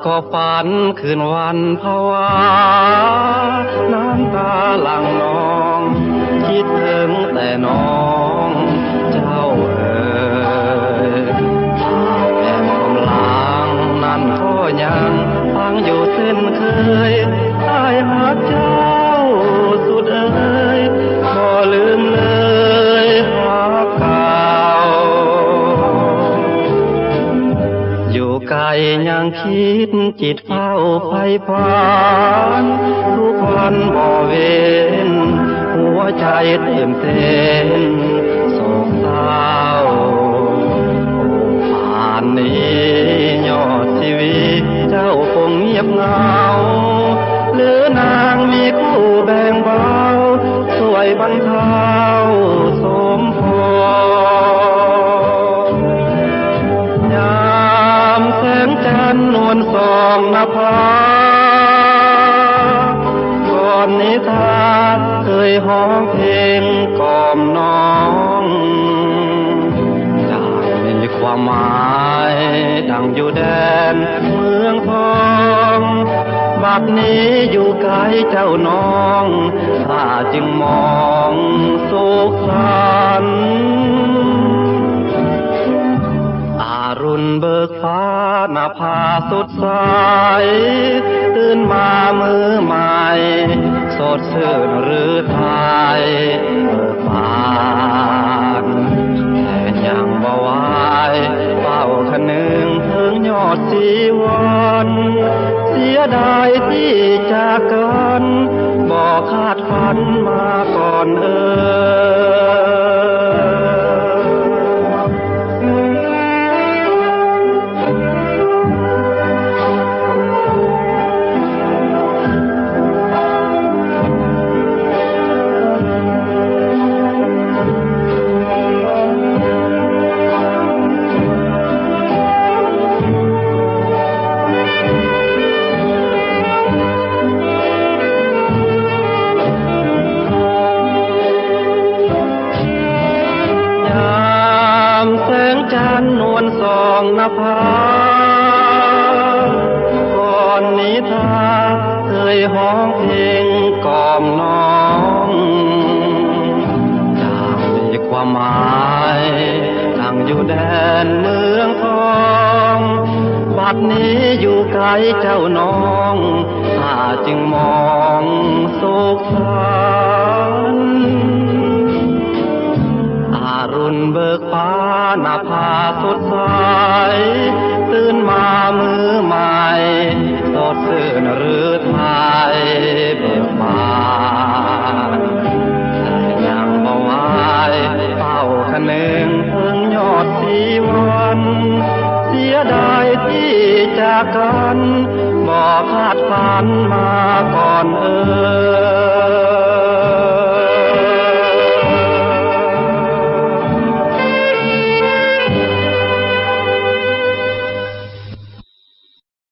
ก็ฝันคืนวันภาวะน้ำตาหลั่งนองคิดถึงแต่น้องเจ้าเอ๋ยภาพแห่งความหลังนั้นก็ยังฟังอยู่เส้นเคยอ้ายรักเจ้าสุดเอ๋ยบ่ลืมเลยรักเก่าอยู่ไกลยังคิดจิตเฝ้าไฟฝันทุกวันบ่เว้นหัวใจเต็มเต้นโศกเศร้าป่านนี้ยอดชีวิตเจ้าคงเงียบเหงาหรือนางมีคู่แบ่งเบาช่วยบรรเทาสมพรยามแสงจันทร์นวลส่องนภาก่อนนิทานเคยฮ้องเพลงกล่อมน้องได้มีความหมายดังอยู่แดนเมืองทองบัดนี้อยู่ไกลเจ้าน้องข้าจึงมองสุขสันต์อารุณเบิกฟ้าหน้าผาสดใสตื่นมามือใหม่สดชื่นหรือไทยเบิกบานแต่ยังบ่ไหวเฝ้าคะนึงถึงยอดชีวันเสียดายที่จากกันบ่คาดฝันมาก่อนจันทร์นวลส่องนภาก่อนนิทานเคยฮ้องเพลงกล่อมน้องจากมีความหมายดังอยู่แดนเมืองทองบัดนี้อยู่ไกลเจ้าน้องข้าจึงมองสุขสันต์อารุณเบิกฟ้าหน้าผาสดใสตื่นมามือใหม่สดชื่นหรือไทยเบิกบานแต่ยังบ่ไหวเฝ้าคะนึงถึงยอดชีวันเสียดายที่จากกันบ่คาดฝันมาก่อน